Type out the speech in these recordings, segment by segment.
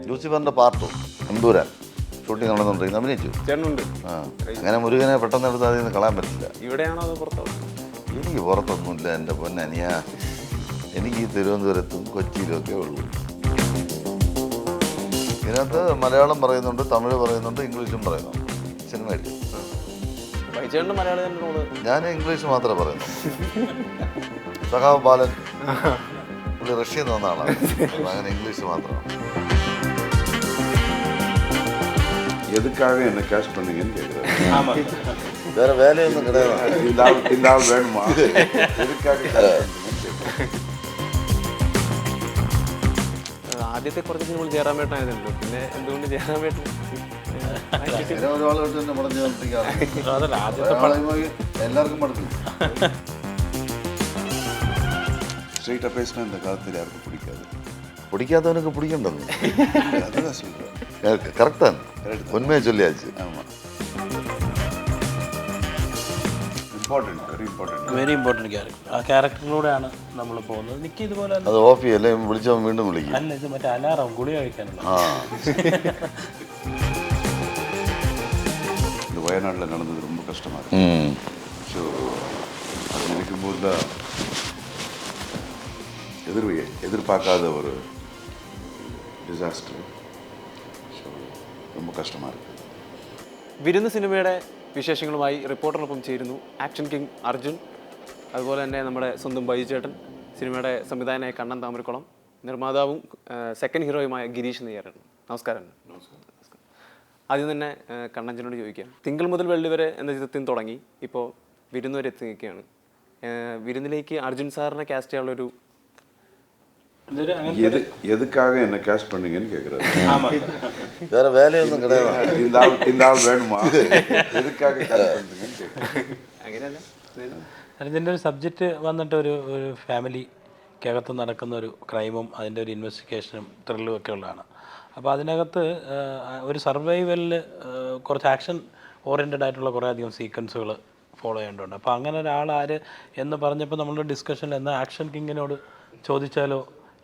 ലൂസിഫറിൻ്റെ part Empuraan shooting നടന്നുകൊണ്ടിരിക്കുന്നത് അഭിനയിച്ചു. ചേട്ടനുണ്ട്. ആ അങ്ങനെ മുരുകനെ പെട്ടെന്ന് എടുത്ത് അതിൽ നിന്ന് കളയാൻ പറ്റില്ല. ഇവിടെയാണോ അതോ പുറത്തോ? എനിക്ക് പുറത്തൊന്നുമില്ല എൻ്റെ പൊന്നനിയ. എനിക്ക് ഈ തിരുവനന്തപുരത്തും കൊച്ചിയിലുമൊക്കെ ഉള്ളൂ. ഇതിനകത്ത് മലയാളം പറയുന്നുണ്ട്, തമിഴ് പറയുന്നുണ്ട്, ഇംഗ്ലീഷും പറയുന്നുണ്ട് സിനിമയിൽ. ബൈചേട്ടൻ്റെ മലയാളം റോള് ഞാൻ ഇംഗ്ലീഷ് മാത്രമേ പറയുന്നു. സഖാവ് ബാലൻ പുള്ളി റഷ്യയിൽ നിന്ന് വന്ന ആളാണ്. അങ്ങനെ ഇംഗ്ലീഷ് മാത്രമാണ്. எதுக்காக என்ன கேஷ் பண்ணீங்கன்னு கேட்குறேன். വേറെ വേലയൊന്നും கிடையாது. இந்த ஆள் வேணுமா? எதுக்காக ആദ്യത്തെ കുറച്ച് സിനിമകൾ ജയറാമേട്ടനായിരുന്നല്ലോ, പിന്നെ എന്തുകൊണ്ട് ജയറാമേട്ടൻ ഒരാളായിട്ട് തന്നെ പടം എല്ലാവർക്കും മടുക്കും. ஸ்ட்ரெயிட்டாக பேசினா இந்த காலத்தில் யாருக்கும் பிடிக்காது. பிடிக்காதவனுக்கு பிடிக்கண்டது. அதுதான் சொல்கிறேன். கரெக்ட் தான், உண்மையை சொல்லியாச்சு. ஆமாம், important, very important, very important character. ആ ക്യാരക്ടറിലൂടെയാണ് നമ്മൾ പോകുന്നത്. എനിക്ക് ഇതുപോലെ അത് ഓഫ് ചെയ്യല്ലേ, വിളിച്ചവൻ വീണ്ടും വിളിക്കും. അല്ല, ഇത് മറ്റേ അലാറം ഗുളി കഴിക്കാനുള്ള. ആ இந்த வயநாட்டில் நடந்தது ரொம்ப கஷ்டமாக இருக்குது. ஸோ அது நினைக்கும்போது தான் எதிர்பார்க்காத ஒரு டிசாஸ்டர். ஸோ ரொம்ப கஷ்டமாக இருக்குது. വിരുന്ന് സിനിമയുടെ വിശേഷങ്ങളുമായി റിപ്പോർട്ടറിനൊപ്പം ചേരുന്നു ആക്ഷൻ കിങ് അർജുൻ, അതുപോലെ തന്നെ നമ്മുടെ സ്വന്തം ബൈചേട്ടൻ, സിനിമയുടെ സംവിധായകനായ കണ്ണൻ താമരക്കുളം, നിർമ്മാതാവും സെക്കൻഡ് ഹീറോയുമായ ഗിരീഷ് നെയ്യാറൻ. നമസ്കാരം. ആദ്യം തന്നെ കണ്ണഞ്ചനോട് ചോദിക്കാം, തിങ്കൾ മുതൽ വെള്ളി വരെ എന്ന ചിത്രത്തിൽ തുടങ്ങി ഇപ്പോൾ വിരുന്ന് വരെ എത്തി നിൽക്കുകയാണ്. വിരുന്നിലേക്ക് അർജുൻ സാറിനെ കാസ്റ്റ് ചെയ്യാനുള്ളൊരു எதுக்காக என்ன கேஷ் பண்ணீங்கன்னு கேட்குறாரு. வேற வேலைയൊന്നും கிடையாது. இந்த ஆள் வேணுமா? எதுக்காக கேஷ் பண்ணீங்கன்னு கேட்குறாரு. അങ്ങനെയല്ല, ഇതിൻ്റെ ഒരു സബ്ജക്റ്റ് വന്നിട്ട് ഒരു ഫാമിലിക്കകത്ത് നടക്കുന്ന ഒരു ക്രൈമും അതിൻ്റെ ഒരു ഇൻവെസ്റ്റിഗേഷനും ത്രില്ലും ഒക്കെ ഉള്ളതാണ്. അപ്പോൾ അതിനകത്ത് ഒരു സർവൈവലിൽ കുറച്ച് ആക്ഷൻ ഓറിയൻറ്റഡ് ആയിട്ടുള്ള കുറേ അധികം സീക്വൻസുകൾ ഫോളോ ചെയ്യേണ്ടതുണ്ട്. അപ്പോൾ അങ്ങനെ ഒരാൾ ആര് എന്ന് പറഞ്ഞപ്പോൾ നമ്മളുടെ ഡിസ്കഷനിൽ എന്നാൽ ആക്ഷൻ കിങ്ങിനോട് ചോദിച്ചാലോ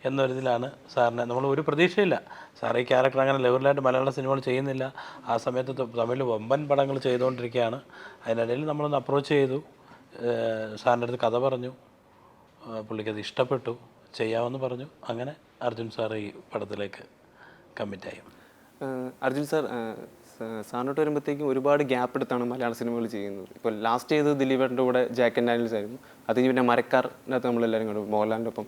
എന്നൊരിതിലാണ് സാറിനെ. നമ്മൾ ഒരു പ്രതീക്ഷയില്ല, സാർ ഈ ക്യാരക്ടർ അങ്ങനെ ലെവലിലായിട്ട് മലയാള സിനിമകൾ ചെയ്യുന്നില്ല. ആ സമയത്ത് തമിഴിൽ വമ്പൻ പടങ്ങൾ ചെയ്തുകൊണ്ടിരിക്കുകയാണ്. അതിനിടയിൽ നമ്മളൊന്ന് അപ്രോച്ച് ചെയ്തു, സാറിൻ്റെ അടുത്ത് കഥ പറഞ്ഞു, പുള്ളിക്കത് ഇഷ്ടപ്പെട്ടു, ചെയ്യാമെന്ന് പറഞ്ഞു. അങ്ങനെ അർജുൻ സാർ ഈ പടത്തിലേക്ക് കമ്മിറ്റായി. അർജുൻ സാർ സാറിനോട്ട് വരുമ്പോഴത്തേക്കും ഒരുപാട് ഗ്യാപ്പ് എടുത്താണ് മലയാള സിനിമകൾ ചെയ്യുന്നത്. ഇപ്പോൾ ലാസ്റ്റ് ചെയ്തത് ദിലീപേട്ടൻ്റെ കൂടെ ജാക്ക് ആൻഡ് ഡാനിയൽസ് ആയിരുന്നു. അത് കഴിഞ്ഞ് പിന്നെ മരക്കാറിനകത്ത് നമ്മളെല്ലാവരും കണ്ടു മോഹൻലാലിൻ്റെ ഒപ്പം.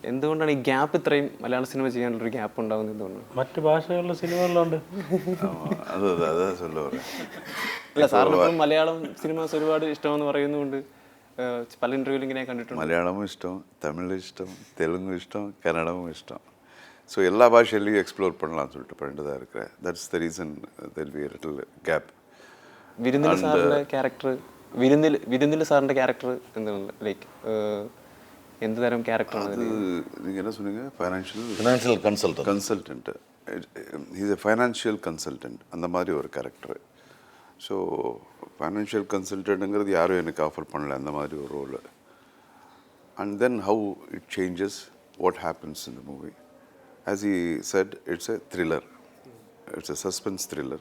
എന്തുകൊണ്ടാണ് ഈ ഗ്യാപ്പ് ഇത്രയും മലയാള സിനിമ ചെയ്യാനുള്ളൊരു ഗ്യാപ്പ് ഉണ്ടാകുന്നത്? എന്തുകൊണ്ടാണ്? മറ്റ് ഭാഷകളിലെ സിനിമകളിലുണ്ട്. അതാ சொல்லுவாரு. അല്ല, സാറിനിപ്പം മലയാളം സിനിമാസ് ഒരുപാട് ഇഷ്ടമെന്ന് പറയുന്നതുകൊണ്ട് പല ഇൻ്റർവ്യൂവിലും ഇങ്ങനെ കണ്ടിട്ടുണ്ട്. മലയാളവും ഇഷ്ടം, തമിഴും ഇഷ്ടം, തെലുങ്കും ഇഷ്ടം, കന്നഡവും ഇഷ്ടം. ஸோ எல்லா பாஷையிலையும் எக்ஸ்ப்ளோர் பண்ணலாம்னு சொல்லிட்டு பண்ணிட்டு தான் இருக்கிறேன். That's the reason there be a little gap. വിരുന്നിൽ സാറിൻ്റെ ക്യാരക്ടർ വിരുന്നിൽ സാറിൻ്റെ ക്യാരക്ടർ എന്താണ്, ലൈക്ക് എന്ത് തരം ക്യാരക്ടറാണ്? அது நீங்கள் என்ன சொன்னீங்க? Financial consultant. Is a financial consultant, அந்த மாதிரி ஒரு கேரக்டர். ஸோ ஃபைனான்ஷியல் கன்சல்டன்ட்டுங்கிறது யாரும் எனக்கு ஆஃபர் பண்ணல, அந்த மாதிரி ஒரு role. And then how it changes, what happens in the movie. As he said, it's a thriller. It's a suspense thriller.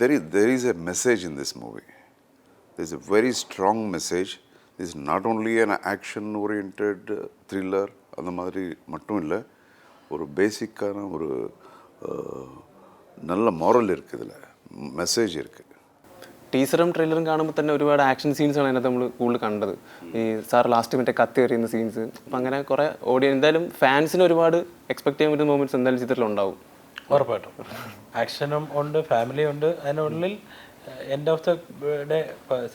There is a message in this movie. There is a very strong message. This is not only an action-oriented thriller. அந்த மாதிரி மட்டும் இல்லை, ஒரு பேசிக்கான ஒரு நல்ல moral இருக்குது, இதில் மெசேஜ் இருக்குது. ടീസറും ട്രെയിലറും കാണുമ്പോൾ തന്നെ ഒരുപാട് ആക്ഷൻ സീൻസാണ് അതിനകത്ത് നമ്മൾ കൂടുതൽ കണ്ടത്. ഈ സാർ ലാസ്റ്റ് മറ്റേ കത്തി എറിയുന്ന സീൻസ്, അപ്പം അങ്ങനെ കുറേ എന്തായാലും ഫാൻസിന് ഒരുപാട് എക്സ്പെക്ട് ചെയ്യാൻ പറ്റുന്ന മൊമെന്റ്സ് എന്തായാലും ചിത്രത്തിലുണ്ടാവും. ഉറപ്പായിട്ടും ആക്ഷനും ഉണ്ട്, ഫാമിലി ഉണ്ട്. അതിനുള്ളിൽ end of the day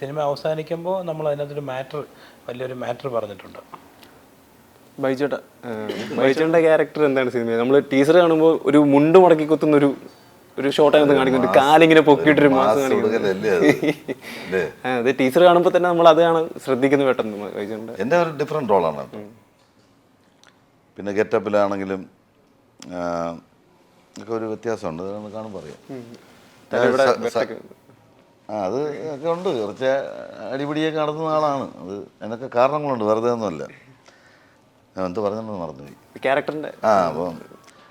cinema അവസാനിക്കുമ്പോൾ നമ്മൾ അതിനകത്തൊരു വലിയൊരു മാറ്റർ പറഞ്ഞിട്ടുണ്ട്. ബൈജേട്ടൻ്റെ ക്യാരക്ടർ എന്താണ് സിനിമ? നമ്മൾ ടീസർ കാണുമ്പോൾ ഒരു മുണ്ട് മടക്കി കുത്തുന്ന ഒരു ഷോട്ട് അതിനകത്ത് കാണിക്കുന്നുണ്ട്, കാലിങ്ങനെ പൊക്കിയിട്ടൊരു മാസം കാണിക്കുന്നുണ്ട്. അത് ടീച്ചർ കാണുമ്പോൾ തന്നെ നമ്മൾ അതാണ് ശ്രദ്ധിക്കുന്നത് പെട്ടെന്ന്. എൻ്റെ ഒരു ഡിഫറെൻറ്റ് റോളാണ്. പിന്നെ ഗെറ്റപ്പിലാണെങ്കിലും ഒക്കെ ഒരു വ്യത്യാസമുണ്ട്, അതാണ് കാണുമ്പോൾ അറിയാം. അത് ഒക്കെ ഉണ്ട്, കുറച്ച് അടിപിടിയൊക്കെ നടത്തുന്ന ആളാണ്. അത് അതിനൊക്കെ കാരണങ്ങളുണ്ട്, വെറുതെ ഒന്നുമല്ല. ഞാൻ എന്ത് പറഞ്ഞെന്ന് മറന്നുപോയി. ക്യാരക്ടറിൻ്റെ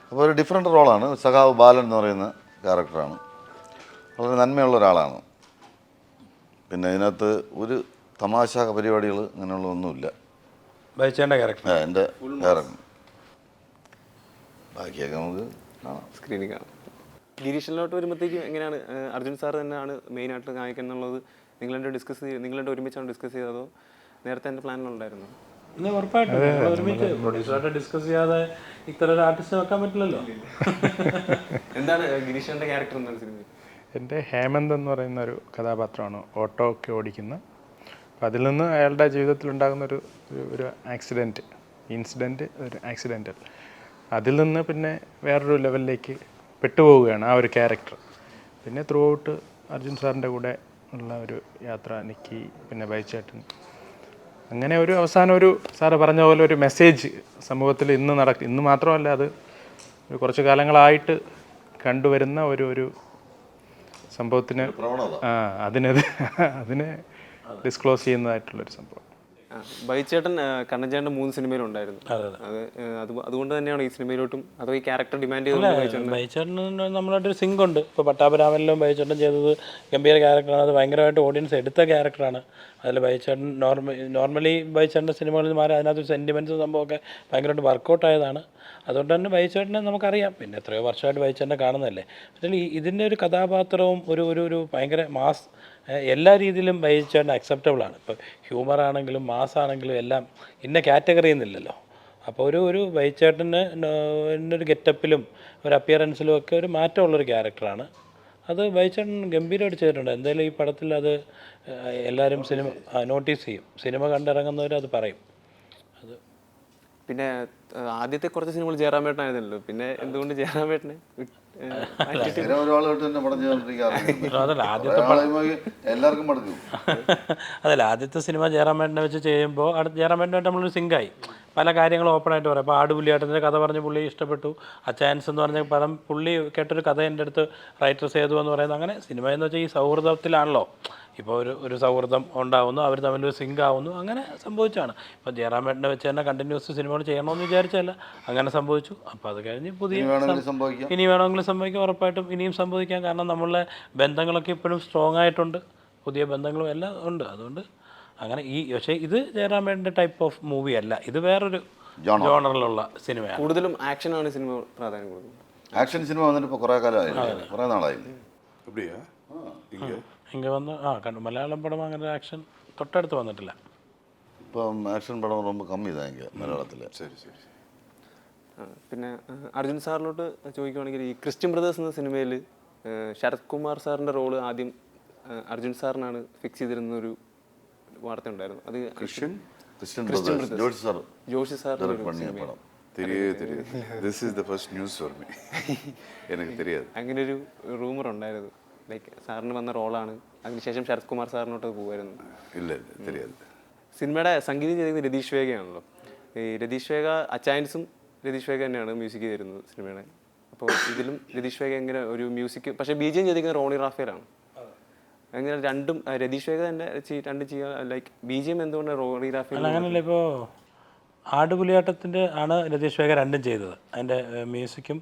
അപ്പോൾ ഒരു ഡിഫറെൻറ്റ് റോളാണ്. സഖാവ് ബാലൻ എന്ന് പറയുന്ന ക്യാരക്ടറാണ്. വളരെ നന്മയുള്ള ഒരാളാണ്. പിന്നെ ഇതിനകത്ത് ഒരു തമാശ പരിപാടികൾ അങ്ങനെയുള്ളതൊന്നുമില്ല. ബൈച്ചേൻ്റെ ക്യാരക്ടർ എൻ്റെ ക്യാരക്ടർ ബാക്കിയൊക്കെ നമുക്ക് കാണാം, സ്ക്രീനിൽ കാണാം. ഗിരീഷിലോട്ട് വരുമ്പോഴത്തേക്കും എങ്ങനെയാണ് അർജുൻ സാർ തന്നെയാണ് മെയിനായിട്ട് കാണിക്കുക എന്നുള്ളത് നിങ്ങളെൻ്റെ ഒരുമിച്ചാണ് ഡിസ്കസ് ചെയ്തതോ നേരത്തെ എൻ്റെ പ്ലാനിലുണ്ടായിരുന്നു? ഇന്ന് ഉറപ്പായിട്ടും ഞങ്ങൾ ഒരുമിച്ച് പ്രൊഡ്യൂസറായിട്ട് ഡിസ്കസ് ചെയ്യാതെ ഇത്ര ഒരു ആർട്ടിസ്റ്റ് വെക്കാൻ പറ്റില്ലല്ലോ. എന്താണ് ഗിരീഷിൻ്റെ ക്യാരക്ടർ എന്താണ് സിനിമയിൽ? എൻ്റെ ഹേമന്ത് എന്ന് പറയുന്ന ഒരു കഥാപാത്രമാണ് ഓട്ടോ ഒക്കെ ഓടിക്കുന്ന. അപ്പോൾ അതിൽ നിന്ന് അയാളുടെ ജീവിതത്തിലുണ്ടാകുന്ന ഒരു ഇൻസിഡൻറ്റ് ഒരു ആക്സിഡൻ്റൽ, അതിൽ നിന്ന് പിന്നെ വേറൊരു ലെവലിലേക്ക് പെട്ടുപോവുകയാണ് ആ ഒരു ക്യാരക്ടർ. പിന്നെ ത്രൂ ഔട്ട് അർജുൻ സാറിൻ്റെ കൂടെ ഉള്ള ഒരു യാത്ര, നിക്കി, പിന്നെ ബൈച്ചേട്ടൻ, അങ്ങനെ ഒരു അവസാനം ഒരു സാറ് പറഞ്ഞ പോലെ ഒരു മെസ്സേജ് സമൂഹത്തിൽ ഇന്ന് മാത്രമല്ല, അത് ഒരു കുറച്ച് കാലങ്ങളായിട്ട് കണ്ടുവരുന്ന ഒരു സംഭവത്തിന് അതിനെ ഡിസ്ക്ലോസ് ചെയ്യുന്നതായിട്ടുള്ളൊരു സംഭവം. ബൈച്ചേട്ടൻ കണ്ണൻചേട്ടൻ്റെ 3 സിനിമയിലുണ്ടായിരുന്നു. അതുകൊണ്ട് തന്നെയാണ് ഈ സിനിമയിലോട്ടും അതോ ഈ ക്യാരക്ടർ ഡിമാൻഡ് ചെയ്തത്? ബൈച്ചേട്ടന് നമ്മളായിട്ടൊരു സിങ്ക് ഉണ്ട്. ഇപ്പോൾ പട്ടാഭിരാമനിലും ബൈച്ചേട്ടൻ ചെയ്തത് ഗംഭീര ക്യാരക്ടറാണ്. അത് ഭയങ്കരമായിട്ട് ഓഡിയൻസ് എടുത്ത ക്യാരക്ടറാണ്. അതിൽ ബൈച്ചേട്ടൻ നോർമലി ബൈച്ചേട്ടൻ്റെ സിനിമകളിൽ മാറി അതിനകത്തൊരു സെൻറ്റിമെൻറ്റ്സ് സംഭവമൊക്കെ ഭയങ്കരമായിട്ട് വർക്കൗട്ട് ആയതാണ്. അതുകൊണ്ട് തന്നെ ബൈച്ചേട്ടനെ നമുക്കറിയാം, പിന്നെ എത്രയോ വർഷമായിട്ട് ബൈച്ചേട്ടനെ കാണുന്നതല്ലേ. പക്ഷേ ഇതിൻ്റെ ഒരു കഥാപാത്രവും ഒരു ഭയങ്കര മാസ്, എല്ലാ രീതിയിലും ബൈച്ചേട്ടൻ അക്സെപ്റ്റബിളാണ്. ഇപ്പോൾ ഹ്യൂമർ ആണെങ്കിലും മാസ് ആണെങ്കിലും എല്ലാം ഇന്ന കാറ്റഗറി എന്നില്ലല്ലോ. അപ്പോൾ ഒരു ബൈച്ചേട്ടന് ഒരു ഗെറ്റപ്പിലും ഒരു അപ്പിയറൻസിലും ഒക്കെ ഒരു മാറ്റമുള്ളൊരു ക്യാരക്ടറാണ്. അത് ബൈച്ചേട്ടൻ ഗംഭീരമായിട്ട് ചെയ്തിട്ടുണ്ട്. എന്തായാലും ഈ പടത്തിൽ അത് എല്ലാവരും നോട്ടീസ് ചെയ്യും. സിനിമ കണ്ടിറങ്ങുന്നവർ അത് പറയും. അത് പിന്നെ ആദ്യത്തെ കുറച്ച് സിനിമകൾ ജയറാമേട്ടനായിരുന്നല്ലോ, പിന്നെ എന്തുകൊണ്ട് ജയറാമേട്ടനെ എല്ലാവർക്കും മടുക്കും. അതല്ല, ആദ്യത്തെ സിനിമ ജയറാമേട്ടനെ വെച്ച് ചെയ്യുമ്പോൾ ജയറാമേട്ടനായിട്ട് നമ്മളൊരു സിങ്കായി പല കാര്യങ്ങളും ഓപ്പണായിട്ട് പറയാം. അപ്പോൾ ആടുപുലിയാട്ടത്തിൻ്റെ കഥ പറഞ്ഞ് പുള്ളി ഇഷ്ടപ്പെട്ടു. അച്ചായൻസ് എന്ന് പറഞ്ഞ പടം പുള്ളി കേട്ടൊരു കഥ എൻ്റെ അടുത്ത് റൈറ്റർ ചെയ്തു എന്ന് പറയുന്നത്. അങ്ങനെ സിനിമ എന്ന് വെച്ചാൽ ഈ സൗഹൃദത്തിലാണല്ലോ. ഇപ്പോൾ ഒരു സൗഹൃദം ഉണ്ടാവുന്നു, അവർ തമ്മിലൊരു സിങ്ക് ആവുന്നു, അങ്ങനെ സംഭവിച്ചാണ്. ഇപ്പോൾ ജയറാമേട്ടനെ വെച്ച് തന്നെ കണ്ടിന്യൂസ് സിനിമകൾ ചെയ്യണമെന്ന് വിചാരിച്ചല്ല, അങ്ങനെ സംഭവിച്ചു. അപ്പോൾ അത് കഴിഞ്ഞ് ഇനി വേണമെങ്കിലും സംഭവിക്കാം, ഉറപ്പായിട്ടും ഇനിയും സംഭവിക്കാം. കാരണം നമ്മളുടെ ബന്ധങ്ങളൊക്കെ ഇപ്പോഴും സ്ട്രോങ് ആയിട്ടുണ്ട്, പുതിയ ബന്ധങ്ങളും എല്ലാം ഉണ്ട്. അതുകൊണ്ട് അങ്ങനെ പക്ഷേ ഇത് ജയറാമേട്ടൻ്റെ ടൈപ്പ് ഓഫ് മൂവി അല്ല, ഇത് വേറൊരു ജോണറിലുള്ള സിനിമയാണ്. കൂടുതലും ആക്ഷനാണ് സിനിമ പ്രാധാന്യം കൊടുക്കുന്നത്. ആക്ഷൻ സിനിമ വന്നിട്ട് ഇപ്പോൾ കുറേ കാലമായില്ലേ, കുറേ നാളായില്ലേ ഇங்கே വന്ന് കണ്ടു. മലയാളം പടം അങ്ങനെ ആക്ഷൻ തൊട്ടടുത്ത് വന്നിട്ടില്ല. ഇപ്പം ആക്ഷൻ പടം ரொம்ப കമ്മി ഇതാ മലയാളത്തിൽ. ശരി. പിന്നെ അർജുൻ സാറിലോട്ട് ചോദിക്കുകയാണെങ്കിൽ ഈ ക്രിസ്ത്യൻ ബ്രദേഴ്സ് എന്ന സിനിമയിൽ ശരത് കുമാർ സാറിൻ്റെ റോള് ആദ്യം അർജുൻ സാറിനാണ് ഫിക്സ് ചെയ്തിരുന്നൊരു വാർത്ത ഉണ്ടായിരുന്നു. അത് ജോഷി സാർ അങ്ങനെ ഒരു റൂമർ ഉണ്ടായിരുന്നു. ലൈക്ക് സാറിന് വന്ന റോളാണ്, അതിനുശേഷം ശരത് കുമാർ സാറിനോട്ട് പോകുമായിരുന്നു. സിനിമയുടെ സംഗീതം ചെയ്തിരുന്നത് രതീഷ് വേഗയാണല്ലോ. ഈ രതീഷ് വേഗ അച്ചായൻസും രതീഷ് വേഗ തന്നെയാണ് മ്യൂസിക് ചെയ്തിരുന്നത് സിനിമയുടെ. അപ്പോൾ ഇതിലും രതീഷ് വേഗ എങ്ങനെ ഒരു മ്യൂസിക്, പക്ഷേ BGM ചെയ്തിരിക്കുന്നത് റോണി റാഫേലാണ്. അങ്ങനെ രണ്ടും രതീഷ് വേഗ തന്നെ രണ്ടും ചെയ്യുക. ലൈക്ക് BGM എന്തുകൊണ്ട് റോണി റാഫേൽ? അങ്ങനെയല്ല, ഇപ്പോൾ ആടുപുലിയാട്ടത്തിൻ്റെ ആണ് രതീഷ് വേഗ രണ്ടും ചെയ്തത്. അതിൻ്റെ മ്യൂസിക്കും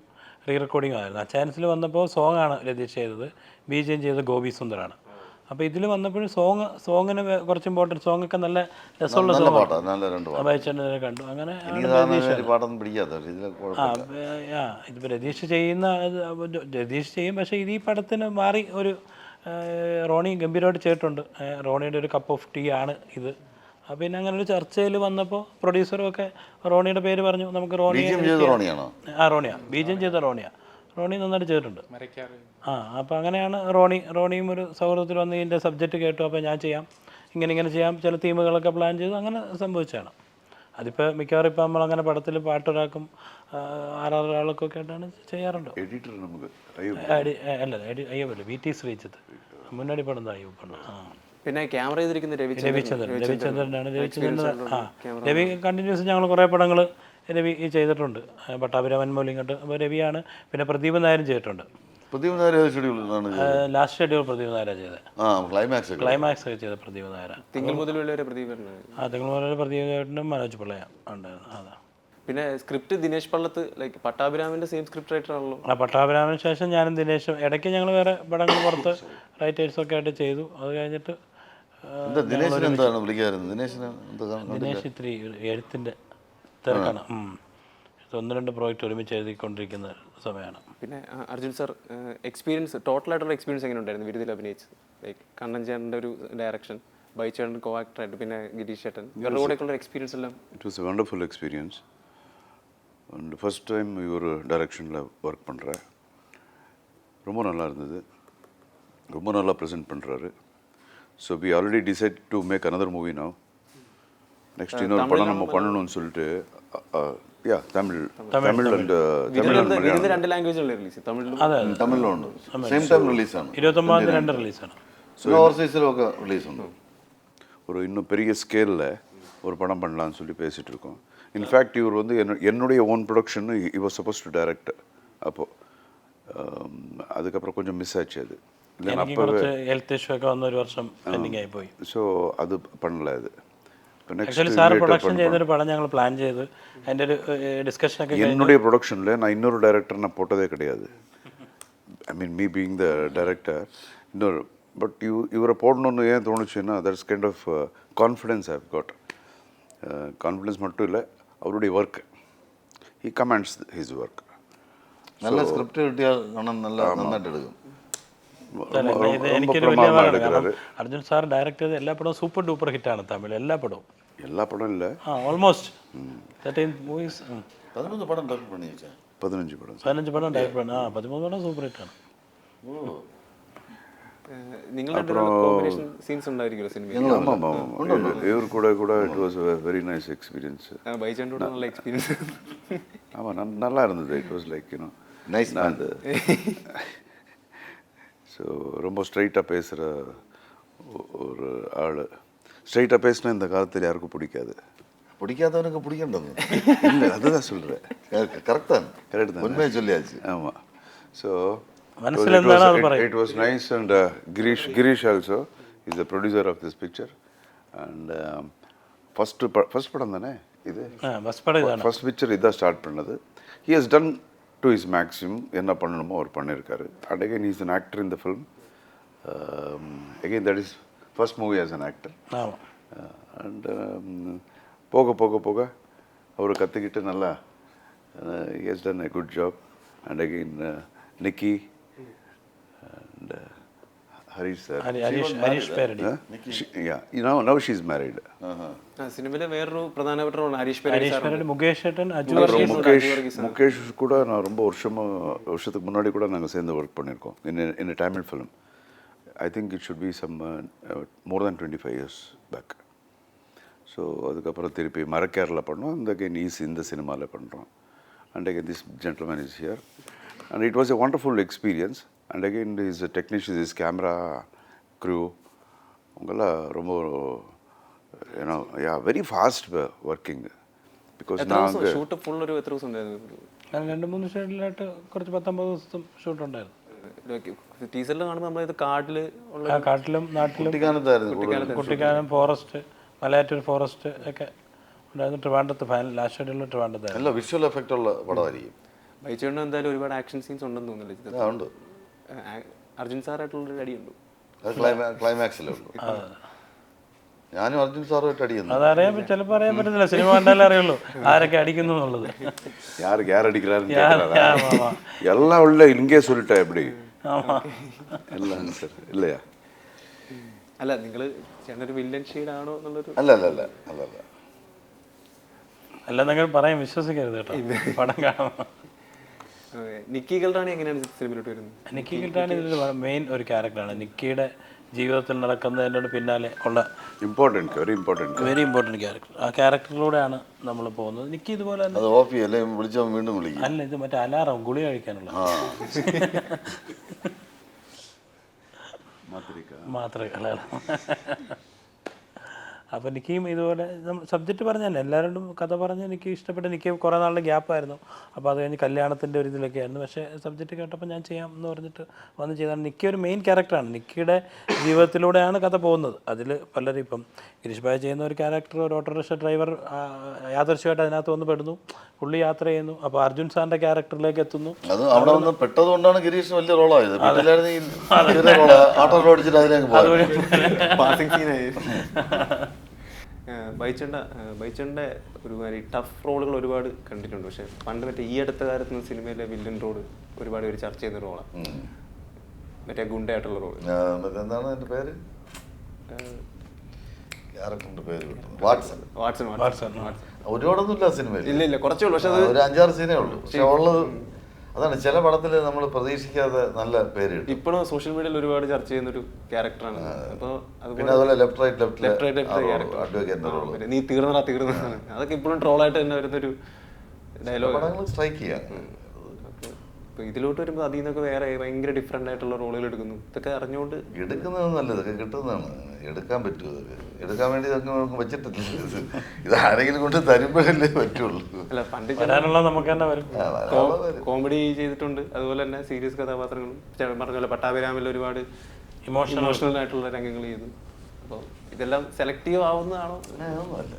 റീ റെക്കോർഡിങ്ങും ആയിരുന്നു. അച്ചായൻസിൽ വന്നപ്പോൾ സോങ്ങാണ് രതീഷ് ചെയ്തത്, BGM ചെയ്തത് ഗോപി സുന്ദറാണ്. അപ്പോൾ ഇതിൽ വന്നപ്പോഴും സോങ്ങിന് കുറച്ച് ഇമ്പോർട്ടൻറ്റ്, സോങ്ങൊക്കെ നല്ല രസമുള്ള സോങ്ങാണ്. ബൈച്ചേട്ടനെ കണ്ടു. അങ്ങനെ ഇതിപ്പോൾ രതീഷ് ചെയ്യും. പക്ഷേ ഇത് ഈ പടത്തിന് മാറി ഒരു റോണി ഗംഭീരമായിട്ട് ചെയ്തിട്ടുണ്ട്. റോണിയുടെ ഒരു കപ്പ് ഓഫ് ടീ ആണ് ഇത്. പിന്നെ അങ്ങനെ ഒരു ചർച്ചയിൽ വന്നപ്പോൾ പ്രൊഡ്യൂസറും ഒക്കെ റോണിയുടെ പേര് പറഞ്ഞു. നമുക്ക് റോണിയാണ് BGM ചെയ്ത റോണി നന്നായിട്ട് ചെയ്തിട്ടുണ്ട്. അപ്പോൾ അങ്ങനെയാണ് റോണിയും ഒരു സൗഹൃദത്തിൽ വന്ന് ഇതിൻ്റെ സബ്ജക്റ്റ് കേട്ടു. അപ്പോൾ ഞാൻ ചെയ്യാം, ഇങ്ങനെ ചെയ്യാം, ചില തീമുകളൊക്കെ പ്ലാൻ ചെയ്തു, അങ്ങനെ സംഭവിച്ചതാണ്. അതിപ്പോൾ മിക്കവാറും ഇപ്പോൾ നമ്മളങ്ങനെ പടത്തിൽ പാട്ടൊരാൾക്കും 6 ആൾക്കൊക്കെ ആയിട്ടാണ് ചെയ്യാറുണ്ട്. അയ്യപ്പല്ല VT ശ്രീജിത്ത് മുன்னாடி പടം അയ്യപ്പണ്ണ. പിന്നെ ക്യാമറ ചെയ്തിരിക്കുന്ന രവിചന്ദ്രനാണ്. രവി കണ്ടിന്യൂസ് ഞങ്ങൾ കുറേ പടങ്ങൾ രവി ചെയ്തിട്ടുണ്ട്. പട്ടാഭിരാമൻ മൂലിങ്ങോട്ട് അപ്പോൾ രവിയാണ്. പിന്നെ പ്രദീപ് നായരും ചെയ്തിട്ടുണ്ട്. ലാസ്റ്റ് ഷെഡ്യൂൾ പ്രദീപ് നായരാണ് ചെയ്തത്. ക്ലൈമാക്സ് ഒക്കെ ചെയ്ത പ്രദീപ് നായര. തിങ്കൾ മുതൽ പ്രദീപ് നായരും മനോജ് പിള്ളയും ഉണ്ടായിരുന്നു. അതാ പിന്നെ സ്ക്രിപ്റ്റ് ദിനേശ് പള്ളത്ത് ലൈക്ക് പട്ടാഭിരാമിൻ്റെ സെയിം സ്ക്രിപ്റ്റ് റൈറ്റർ ആണല്ലോ. ആ പട്ടാഭിരാമിന് ശേഷം ഞാനും ദിനേശും ഇടയ്ക്ക് ഞങ്ങൾ വേറെ പടങ്ങൾ പുറത്ത് റൈറ്റേഴ്സൊക്കെ ആയിട്ട് ചെയ്തു. അത് കഴിഞ്ഞിട്ട് എന്താ ദിനേശിന് എന്താണ് വിളിക്കാറുണ്ട്? ദിനേശിന് എന്താ ദിനേശ് ഇത്തിരി എഴുത്തിൻ്റെ തിരക്കാണ്. 1-2 പ്രോജക്റ്റ് ഒരുമിച്ച് എഴുതിക്കൊണ്ടിരിക്കുന്ന സമയമാണ്. പിന്നെ അർജുൻ സാർ എക്സ്പീരിയൻസ് ടോട്ടലായിട്ടുള്ള എക്സ്പീരിയൻസ് എങ്ങനെ ഉണ്ടായിരുന്നു വിരുദിൽ അഭിനയിച്ച്? ലൈക്ക് കണ്ണൻ ചേട്ടൻ്റെ ഒരു ഡയറക്ഷൻ, ബൈ ചേട്ടൻ കോ ആക്ടറായിട്ട്, പിന്നെ ഗിരീഷ് ചേട്ടൻ, ഇവരുടെ കൂടെയൊക്കെയുള്ള എക്സ്പീരിയൻസ് എല്ലാം. It was a wonderful experience. And first time ஒரு டைரக்ஷனில் ஒர்க் பண்ணுறேன். ரொம்ப நல்லா இருந்தது. ரொம்ப நல்லா ப்ரெசென்ட் பண்ணுறாரு. So we already decide to make another movie now. Next இன்னொரு படம் நம்ம பண்ணணும்னு சொல்லிட்டு yeah Tamil and Tamil and വിരുദ് മലയാളം. 2 ലാംഗ്വേജിലുള്ള റിലീസ്, തമിഴിലും തമിഴിലുണ്ട്. Same time റിലീസാണ്. 29 2 റിലീസാണ്. ഓവർസീസിലും ഒക്കെ റിലീസുണ്ട്. ஒரு இன்னும் பெரிய ஸ்கேலில் ஒரு படம் பண்ணலான்னு சொல்லி பேசிகிட்டு இருக்கோம். இன்ஃபேக்ட் இவர் வந்து என்னுடைய own production was suppose to direct. அப்போது அதுக்கப்புறம் கொஞ்சம் மிஸ் ஆச்சு அது. இல்லைன்னா அப்போவே ഹെൽത്ത് ഇഷ്യൂ ഒക്കെ വന്ന ഒരു വർഷം പെൻഡിങ് ആയി പോയി. ஸோ அது பண்ணல அது. இப்போ ആക്ച്വലി സാർ പ്രൊഡക്ഷൻ ചെയ്തൊരു പടം ഞങ്ങൾ പ്ലാൻ ചെയ്ത് അതിൻ്റെ ഒരു ഡിസ്കഷനൊക്കെ என்னுடைய ப்ரொடக்ஷனில் நான் இன்னொரு டைரக்டர் நான் போட்டதே கிடையாது. I mean me being the director இன்னொரு பட் இவரை போடணுன்னு ஏன் தோணுச்சுன்னா that's kind of confidence I have got. Confidence மட்டும் இல்லை, அவருடைய work he commands his work. നല്ല സ്ക്രിപ്റ്റ് കിട്ടിയാൽ കാണാൻ നന്നായിട്ട് എടുക്കും. എനിക്കൊരു വലിയ ഭാഗമാണ്. കാരണം അർജുൻ സാർ ഡയറക്റ്റ് ചെയ്ത എല്ലാ പടവും സൂപ്പർ ഡൂപ്പർ ഹിറ്റാണ് തമിഴ്. എല്ലാ പടവും இல்லை ഓൾമോസ്റ്റ് 13 മൂവീസ് 11 പടം ഡയറക്ട് பண்ணி വെച്ചാൽ 15 പടം 15 പടം ഡയറക്റ്റ് பண்ண 13 പടം സൂപ്പർ ഹിറ്റാണ്. നിങ്ങളുടെ കോമ്പിനേഷൻ സീൻസ് ഉണ്ടായിരിക്കുമല്ലോ സിനിമയിൽ. ஆமாம் இவர் கூட it was very nice experience. ബൈചേട്ടൻ്റെ കൂടെ നല്ല എക്സ്പീരിയൻസ്. ஆமாம் நல்லா இருந்தது. It was like you know nice man. So ரொம்ப ஸ்ட்ரைட்டாக பேசுகிற ஒரு ஆள். ஸ்ட்ரைட்டாக பேசினா இந்த காலத்தில் யாருக்கும் பிடிக்காது. பிடிக்காதவனுக்கு பிடிக்கண்டது இல்லை, அதுதான் சொல்கிறேன். கரெக்ட் தான். கரெக்ட் தான், உண்மையை சொல்லியாச்சு. ஆமாம். So it was nice and Girish also is the producer of this picture and first படம் தானே இது. ஃபர்ஸ்ட் பிக்சர் இதான் ஸ்டார்ட் பண்ணது. he has done to his maximum. என்ன பண்ணணுமோ அவர் பண்ணியிருக்காரு. and again he is an actor in the film. Again that is first movie as an actor. and போக போக போக அவர் கற்றுக்கிட்டு நல்லா he has done a good job. and again Nikki and Harish sir. Harish Peradi. Now she's married. സിനിമയിലെ വേറൊരു പ്രധാനപ്പെട്ട role Harish Peradi sir. Mukesh ഏട്ടൻ, അജു முகேஷ் கூட நான் ரொம்ப வருஷத்துக்கு முன்னாடி கூட நாங்கள் சேர்ந்து ஒர்க் பண்ணியிருக்கோம் in a Tamil film. I think it should be some more than 25 years back. So அதுக்கப்புறம் திருப்பி மரக்கேரில் பண்ணோம். இந்த அகைன் இந்த சினிமாவில் பண்ணுறோம். and again this gentleman is here and it was a wonderful experience. and again his technicians, his camera crew, அவங்கெல்லாம் ரொம்ப very fast working because நாங்கள் ഷൂട്ട് ഫുൾ ഒരു എത്ര ദിവസം ഉണ്ടായിരുന്നു? 2-3 ഷെഡിലായിട്ട് കുറച്ച് 19 ദിവസം ഷൂട്ട് ഉണ്ടായിരുന്നു. ടീസറിൽ കാണുമ്പോൾ നമ്മളിത് കാട്ടിൽ ഉള്ള കാട്ടിലും നാട്ടിലും കുട്ടിക്കാനം ഫോറസ്റ്റ്, മലയാറ്റൂർ ഫോറസ്റ്റ് ഒക്കെ ഉണ്ടായിരുന്നു. ട്രിവാൻഡ്രത്ത് ലാസ്റ്റ് ഷെഡ്യൂളിൽ ട്രിവാൻഡ്രത്തായിരുന്നു. നല്ല വിഷ്വൽ എഫക്റ്റ് ഉള്ള പടമായിരിക്കും. ബൈച്ചേട്ടന് എന്തായാലും ഒരുപാട് ആക്ഷൻ സീൻസ് ഉണ്ടെന്ന് തോന്നുന്നില്ല. ഉണ്ട്. അർജുൻ സാറായിട്ടുള്ളൊരു അടിയുണ്ട്. അത് ക്ലൈമാക്സിലേ ഉള്ളൂ. ഞാനും അർജുൻ സാറുമായിട്ട് അടിയുന്നു. അതറിയാൻ ചിലപ്പോൾ അറിയാൻ പറ്റത്തില്ല. സിനിമ കണ്ടാലേ അറിയുള്ളൂ ആരൊക്കെ അടിക്കുന്നു എന്നുള്ളത്. யாருக்கு யார் அடிக்கிறாருன்னு எல்லாம் உள்ள இங்கே சொல்லிட்டா எப்படி எல்லாம் சார் இல்லையா? അല്ല, നിങ്ങൾ ചേട്ടനൊരു വില്ലൻ ഷെയ്ഡാണോ എന്നുള്ളൊരു അല്ല നിങ്ങൾ പറയാൻ വിശ്വസിക്കരുത് കേട്ടോ. പടം കാണാം. നിക്കി ഗൽറാണി എങ്ങനെയാണ് സിനിമയിലോട്ട് വരുന്നത്? നിക്കി ഗൽറാണി ഇതിൽ മെയിൻ ഒരു ക്യാരക്ടറാണ്. നിക്കിയുടെ ജീവിതത്തിൽ നടക്കുന്നതിൻ്റെ പിന്നാലെ ഉള്ള വെരി ഇമ്പോർട്ടൻറ്റ് ക്യാരക്ടർ. ആ ക്യാരക്ടറിലൂടെയാണ് നമ്മൾ പോകുന്നത്. നിക്കി ഇതുപോലെ തന്നെ അല്ല, ഇത് മറ്റേ അലാറം ഗുളി കഴിക്കാനുള്ള മാത്രമേ. അപ്പോൾ എനിക്കും ഇതുപോലെ സബ്ജക്റ്റ് പറഞ്ഞല്ലേ എല്ലാവരോടും കഥ പറഞ്ഞ് എനിക്ക് ഇഷ്ടപ്പെട്ട് എനിക്ക് കുറേ നാളുടെ ഗ്യാപ്പായിരുന്നു. അപ്പോൾ അത് കഴിഞ്ഞ് കല്യാണത്തിൻ്റെ ഒരു ഇതിലൊക്കെ ആയിരുന്നു. പക്ഷേ സബ്ജക്റ്റ് കേട്ടപ്പോൾ ഞാൻ ചെയ്യാം എന്ന് പറഞ്ഞിട്ട് വന്ന് ചെയ്താണ്. നിക്കി ഒരു മെയിൻ ക്യാരക്ടറാണ്. നിക്കിയുടെ ജീവിതത്തിലൂടെയാണ് കഥ പോകുന്നത്. അതിൽ പലരും ഇപ്പം ഗിരീഷ് ഭായ് ചെയ്യുന്ന ഒരു ക്യാരക്ടർ, ഒരു ഓട്ടോറിക്ഷ ഡ്രൈവർ, യാദൃശ്യമായിട്ട് അതിനകത്ത് വന്ന് പെടുന്നു. പുള്ളി യാത്ര ചെയ്യുന്നു. അപ്പോൾ അർജുൻ സാറിൻ്റെ ക്യാരക്ടറിലേക്ക് എത്തുന്നു. അത് അവിടെ വന്ന് പെട്ടതുകൊണ്ടാണ് ഗിരീഷ് വലിയ റോളായത്. ആട്ടോ ഓടിച്ചിട്ട് അതിലേക്ക് പോകും. പാസിംഗ് സീനായി. ബൈച്ചൻ്റെ ഒരുമാതിരി ടഫ് റോളുകൾ ഒരുപാട് കണ്ടിട്ടുണ്ട്. പക്ഷെ പണ്ട് മറ്റേ ഈ അടുത്ത കാലത്ത് സിനിമയിലെ വില്ലൻ റോള് ഒരുപാട് പേര് ചർച്ച ചെയ്യുന്ന റോളാണ്. മറ്റേ ഗുണ്ടയായിട്ടുള്ള റോള്. എന്താണ് എൻ്റെ പേര്? ക്യാരക്ടറിന്റെ പേര് വാട്സൺ. ഒരുപാടൊന്നുമില്ല സിനിമയിൽ. ഇല്ല കുറച്ചേ ഉള്ളൂ. പക്ഷെ ഒരു 5-6 സീനേ ഉള്ളൂ. പക്ഷെ ഉള്ളത് അതാണ്, ചില പടത്തിൽ നമ്മൾ പ്രതീക്ഷിക്കാതെ നല്ല പേര് കിട്ടും. ഇപ്പോഴും സോഷ്യൽ മീഡിയയിൽ ഒരുപാട് ചർച്ച ചെയ്യുന്ന ഒരു ക്യാരക്ടറാണ്. അപ്പോൾ പിന്നെ അതുപോലെ ലെഫ്റ്റ് റൈറ്റ് ക്യാരക്ടർ നീ തീർന്നടാ അതൊക്കെ ഇപ്പോഴും ട്രോളായിട്ട് തന്നെ വരുന്നൊരു ഡയലോഗ് പടങ്ങൾ സ്ട്രൈക്ക് ചെയ്യാം. അപ്പോൾ ഇതിലോട്ട് വരുമ്പോൾ അതിൽ നിന്നൊക്കെ വേറെ ഭയങ്കര ഡിഫറെൻ്റ് ആയിട്ടുള്ള റോളുകൾ എടുക്കുന്നു. ഇതൊക്കെ അറിഞ്ഞുകൊണ്ട് എടുക്കുന്നത് നല്ലത്, ഇതൊക്കെ കിട്ടുന്നതാണ്. എടുക്കാൻ പറ്റുമോ? അതൊക്കെ എടുക്കാൻ വേണ്ടി ഇതൊക്കെ വെച്ചിട്ടില്ല. ഇത് ആരെങ്കിലും കൊണ്ട് തരുമ്പോഴല്ലേ പറ്റുള്ളൂ. അല്ല പണ്ട് നമുക്ക് തന്നെ വരും. കോമഡി ചെയ്തിട്ടുണ്ട്. അതുപോലെ തന്നെ സീരിയസ് കഥാപാത്രങ്ങളും പറഞ്ഞ പോലെ പട്ടാഭിരാമിൽ ഒരുപാട് ഇമോഷണൽ ആയിട്ടുള്ള രംഗങ്ങൾ ചെയ്തു. അപ്പോൾ ഇതെല്ലാം സെലക്റ്റീവ് ആവുന്നതാണോ? ഒന്നുമല്ല,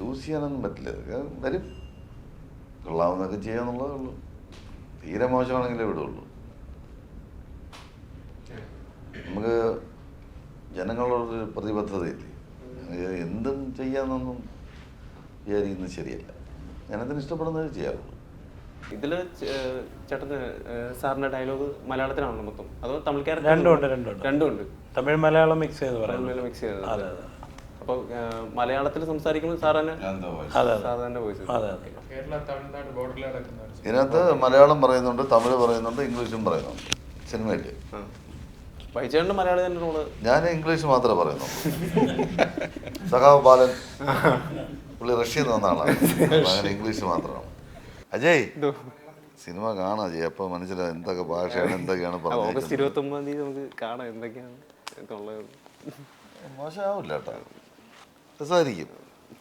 ചൂസ് ചെയ്യാനൊന്നും പറ്റില്ല. ഇതൊക്കെ വരും, കൊള്ളാവുന്നതൊക്കെ ചെയ്യാന്നുള്ളതേ ഉള്ളൂ. തീരെ മോശമാണെങ്കിലേ വിടുള്ളൂ. നമുക്ക് ജനങ്ങളോടൊരു പ്രതിബദ്ധതയില്ലേ, എന്തും ചെയ്യാമെന്നൊന്നും വിചാരിക്കുന്നത് ശരിയല്ല. ജനത്തിന് ഇഷ്ടപ്പെടുന്നത് ചെയ്യാറുള്ളൂ. ഇതിൽ ചേട്ടന് സാറിന്റെ ഡയലോഗ് മലയാളത്തിലാണല്ലോ മൊത്തം, അതോ തമിഴ് ക്യാരക്ടർ? രണ്ടുമുണ്ട്. തമിഴ് മലയാളം മിക്സ് ചെയ്ത് മിക്സ് ചെയ്തത്. അപ്പോൾ മലയാളത്തിൽ സംസാരിക്കുമ്പോൾ സാർ തന്നെ വോയിസ്. ഇതിനകത്ത് മലയാളം പറയുന്നുണ്ട്, തമിഴ് പറയുന്നുണ്ട്, ഇംഗ്ലീഷും പറയുന്നുണ്ട് സിനിമയിൽ. ബൈച്ചേട്ടൻ്റെ മലയാളം തന്നെ റോള്. ഞാൻ ഇംഗ്ലീഷ് മാത്രമേ പറയുന്നുള്ളൂ. സഖാവ് ബാലൻ പുള്ളി റഷ്യയിൽ നിന്ന് വന്ന ആളാണ്, അങ്ങനെ ഇംഗ്ലീഷ് മാത്രമാണ്. അജയ് സിനിമ കാണാം അജയ്, അപ്പോൾ മനസ്സിലാവും എന്തൊക്കെ ഭാഷയാണ് എന്തൊക്കെയാണ് പറഞ്ഞത്. ഓഗസ്റ്റ് 29 നമുക്ക് കാണാം എന്തൊക്കെയാണ് മോശമാവില്ല കേട്ടോ, രസമായിരിക്കും.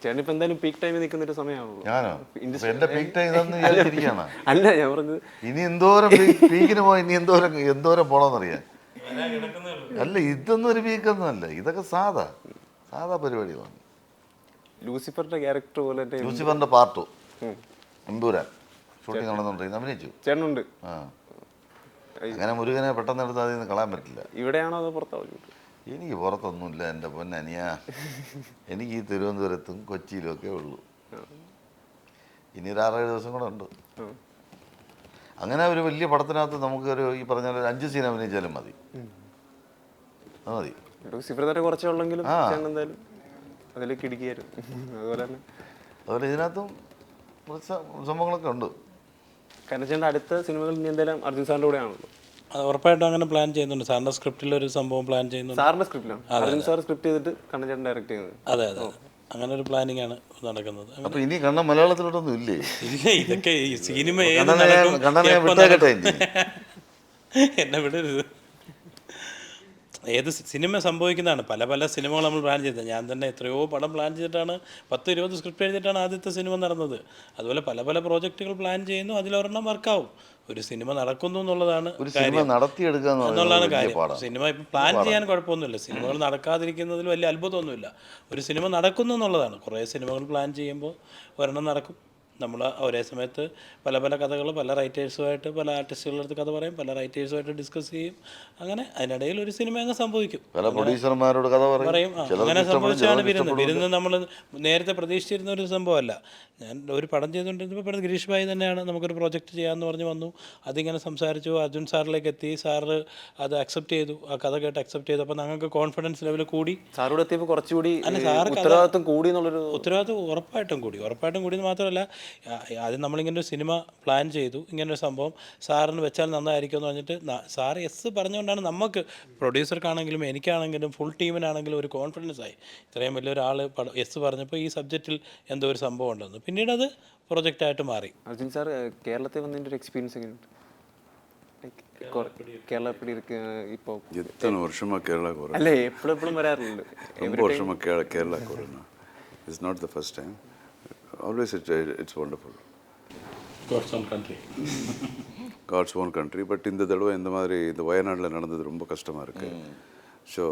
ചേട്ടനിപ്പോൾ എന്തായാലും പീക്ക് ടൈമിൽ നിൽക്കുന്ന ഒരു സമയമാണല്ലോ. ഞാനോ എന്റെ പീക്ക് ടൈം ഇതെന്ന് വിചാരിച്ചിരിക്കുകയാണ്. അല്ല ഞാൻ പറഞ്ഞത് ഇനി എന്തോരം പീക്കിന് പോയി ഇനി എന്തോരം പോണമെന്നറിയാം. അല്ല ഇതൊന്നും ഒരു പീക്കൊന്നും അല്ല, ഇതൊക്കെ സാധാ പരിപാടികളാണ്. ലൂസിഫറിന്റെ ക്യാരക്ടർ പോലെ ലൂസിഫറിന്റെ പാർട്ട് എമ്പൂരാൻ ഷൂട്ടിംഗ് നടന്നുകൊണ്ടിരിക്കുന്നത് അഭിനയിച്ചു ചേട്ടനുണ്ട്. ആ അങ്ങനെ മുരുകനെ പെട്ടെന്ന് എടുത്ത് അതിൽ നിന്ന് കളയാൻ പറ്റില്ല. ഇവിടെയാണോ അതോ പുറത്താവും? എനിക്ക് പുറത്തൊന്നുമില്ല എൻ്റെ പൊന്നനിയാ. എനിക്ക് ഈ തിരുവനന്തപുരത്തും കൊച്ചിയിലും ഒക്കെ ഉള്ളൂ. ഇനി ഒരു 6-7 ദിവസം കൂടെ ഉണ്ട്. അങ്ങനെ ഒരു വലിയ പടത്തിനകത്ത് നമുക്കൊരു ഈ പറഞ്ഞ 5 സീൻ അഭിനയിച്ചാലും മതി. അത് മതി. ലൂസിഫർ കുറച്ചേ ഉള്ളെങ്കിലും എന്തായാലും അതിലേക്ക് ഇടിക്കുകയായിരുന്നു. അതുപോലെ ഇതിനകത്തും കുറച്ച് സംഭവങ്ങളൊക്കെ ഉണ്ട്. കനച്ചേട്ടൻ്റെ അടുത്ത സിനിമകൾ ഇനി എന്തായാലും അർജുൻ സാറിൻ്റെ കൂടെ ആണല്ലോ. അത് ഉറപ്പായിട്ടും അങ്ങനെ പ്ലാൻ ചെയ്യുന്നുണ്ട്. സാറിൻ്റെ സ്ക്രിപ്റ്റിൽ ഒരു സംഭവം പ്ലാൻ ചെയ്യുന്നുണ്ട്. സാറിൻ്റെ സ്ക്രിപ്റ്റിലാണ് അർജുൻ സാർ സ്ക്രിപ്റ്റ് ചെയ്തിട്ട് കണ്ണച്ചേട്ടൻ ഡയറക്റ്റ് ചെയ്യുന്നത്. അതെ അങ്ങനെ ഒരു പ്ലാനിങ് ആണ് നടക്കുന്നത്. അപ്പൊ ഇനി കണ്ണൻ മലയാളത്തിലോട്ടൊന്നും ഇല്ലേ? ഇല്ല, ഇതൊക്കെ ഈ സിനിമ എന്നെ വിടരുത്. ഏത് സിനിമ സംഭവിക്കുന്നതാണ്. പല സിനിമകൾ നമ്മൾ പ്ലാൻ ചെയ്തത്. ഞാൻ തന്നെ എത്രയോ പടം പ്ലാൻ ചെയ്തിട്ടാണ് 10-20 സ്ക്രിപ്റ്റ് എഴുതിയിട്ടാണ് ആദ്യത്തെ സിനിമ നടന്നത്. അതുപോലെ പല പ്രോജക്റ്റുകൾ പ്ലാൻ ചെയ്യുന്നു, അതിലൊരെണ്ണം വർക്കാവും. ഒരു സിനിമ നടക്കുന്നു എന്നുള്ളതാണ് എന്നുള്ളതാണ് കാര്യം. സിനിമ ഇപ്പം പ്ലാൻ ചെയ്യാൻ കുഴപ്പമൊന്നുമില്ല. സിനിമകൾ നടക്കാതിരിക്കുന്നതിൽ വലിയ അത്ഭുതമൊന്നുമില്ല. ഒരു സിനിമ നടക്കുന്നു എന്നുള്ളതാണ്. കുറേ സിനിമകൾ പ്ലാൻ ചെയ്യുമ്പോൾ ഒരെണ്ണം നടക്കും. നമ്മൾ ഒരേ സമയത്ത് പല കഥകൾ പല റൈറ്റേഴ്സുമായിട്ട് പല ആർട്ടിസ്റ്റുകളുടെ അടുത്ത് കഥ പറയും, പല റൈറ്റേഴ്സുമായിട്ട് ഡിസ്കസ് ചെയ്യും. അങ്ങനെ അതിനിടയിൽ ഒരു സിനിമ അങ്ങ് സംഭവിക്കും, പറയും. അങ്ങനെ സംഭവിച്ചാണ് വിരുന്ന് നമ്മൾ നേരത്തെ പ്രതീക്ഷിച്ചിരുന്ന ഒരു സംഭവമല്ല. ഞാൻ ഒരു പടം ചെയ്തുകൊണ്ടിരുന്നപ്പോൾ ഗിരീഷ് ഭായ് തന്നെയാണ് നമുക്കൊരു പ്രോജക്റ്റ് ചെയ്യാമെന്ന് പറഞ്ഞ് വന്നു. അതിങ്ങനെ സംസാരിച്ചു, അർജുൻ സാറിലേക്ക് എത്തി. സാറ് അത് അക്സെപ്റ്റ് ചെയ്തു, ആ കഥ കേട്ട് അക്സെപ്റ്റ് ചെയ്തു. അപ്പോൾ ഞങ്ങൾക്ക് കോൺഫിഡൻസ് ലെവൽ കൂടി. സാറോട് എത്തിയപ്പോൾ കുറച്ചുകൂടി ഉത്തരവാദിത്വം ഉറപ്പായിട്ടും കൂടി എന്ന് മാത്രമല്ല, ആദ്യം നമ്മളിങ്ങനെ ഒരു സിനിമ പ്ലാൻ ചെയ്തു, ഇങ്ങനൊരു സംഭവം സാറിന് വെച്ചാൽ നന്നായിരിക്കും എന്ന് പറഞ്ഞിട്ട് സാർ എസ് പറഞ്ഞുകൊണ്ടാണ് നമുക്ക് പ്രൊഡ്യൂസർക്കാണെങ്കിലും എനിക്കാണെങ്കിലും ഫുൾ ടീമിനാണെങ്കിലും ഒരു കോൺഫിഡൻസ് ആയി. ഇത്രയും വലിയൊരാൾ എസ് പറഞ്ഞപ്പോൾ ഈ സബ്ജക്റ്റിൽ എന്തോ ഒരു സംഭവം ഉണ്ടെന്ന്. പിന്നീട് അത് പ്രൊജക്റ്റായിട്ട് മാറി. അർജുൻ സാർ കേരളത്തിൽ വന്നതിൻ്റെ ഒരു എക്സ്പീരിയൻസ് എങ്ങനെയുണ്ട്? കേരള എപ്പടി ഇപ്പോൾ எத்தனை வருஷமா கேரளா போகிறேன், അല്ലേ എപ്പോഴും വരാറുണ്ട്. ரொம்ப வருஷமா கேரளா போகிறேன். It's not the first time. Always it's wonderful. God's own country. God's own country. But இந்த தடவை இந்த மாதிரி இந்த வயநாட்டில் நடந்தது ரொம்ப கஷ்டமாக இருக்குது. ஸோ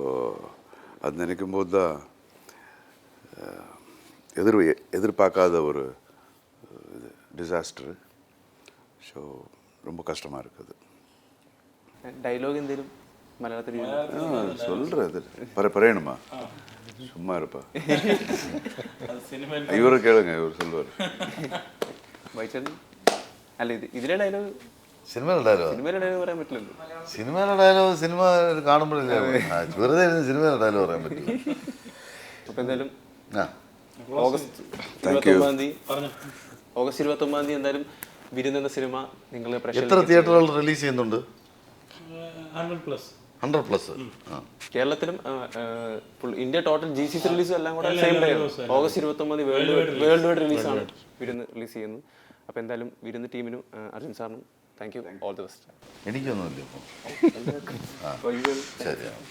அது நினைக்கும் போது தான் எதிர்பார்க்காத ஒரு டிசாஸ்டரு. ஸோ ரொம்ப கஷ்டமாக இருக்குது. ഡയലോഗ് എന്തെങ്കിലും മലയാളത്തിൽ சொல்கிறது பரையணுமா? சும்மா இருப்பா. இவரை கேளுங்க, இவர் சொல்லுவார். വായിച്ചേട്ടൻ അല്ല ഇതിലെ ഡയലോഗ് സിനിമയിലെ ഡയലോഗ് സിനിമയിലെ ഡയലോഗ് പറയാൻ പറ്റില്ലല്ലോ. സിനിമയിലെ ഡയലോഗ് സിനിമ കാണുമ്പോഴല്ലേ വെറുതെ ഇരുന്ന് സിനിമയിലെ ഡയലോഗ് പറയാൻ പറ്റില്ല. അപ്പോൾ എന്തായാലും ആ ഓഗസ്റ്റ് 29-ാം തീയതി എന്തായാലും വിരുന്ന് എന്ന സിനിമ നിങ്ങൾ എത്ര തിയേറ്ററുകൾ റിലീസ് ചെയ്യുന്നുണ്ട്? 100+. 100+. ആ കേരളത്തിലും ഫുൾ ഇന്ത്യ ടോട്ടൽ GCC റിലീസും എല്ലാം കൂടെ same day August 29 worldwide റിലീസാണ് വിരുന്ന് റിലീസ് ചെയ്യുന്നത്. അപ്പോൾ എന്തായാലും വിരുന്ന് ടീമിനും അർജുൻ സാറിനും thank you, all the best. എനിക്കൊന്നുമില്ല ഇപ്പോൾ. ശരിയാണ്.